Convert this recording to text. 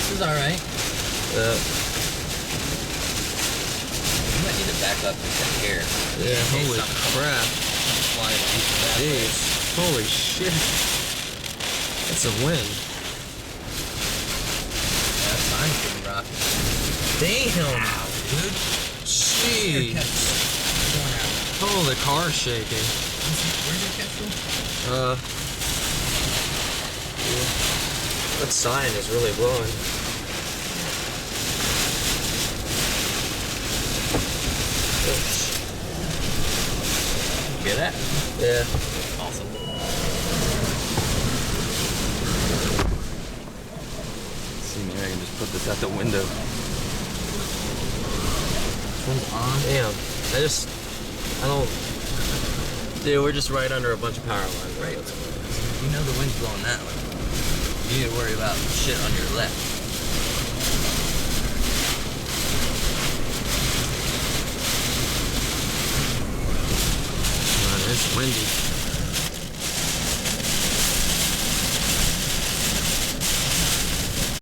This is alright. You might need to back up just a hair. Yeah, holy crap. Flying a piece of that way. Jeez. Holy shit. That's a wind. Yeah, that sign's getting rocky. Damn. Wow, dude. Jeez. Going out. Oh, the car's shaking. Where's your catch from? That sign is really blowing. Hear that? Yeah. Awesome. See, maybe I can just put this out the window. Turns on. Damn. I don't. Dude, we're just right under a bunch of power lines. Right. You know the wind's blowing that way. You need to worry about shit on your left. Man, it's windy.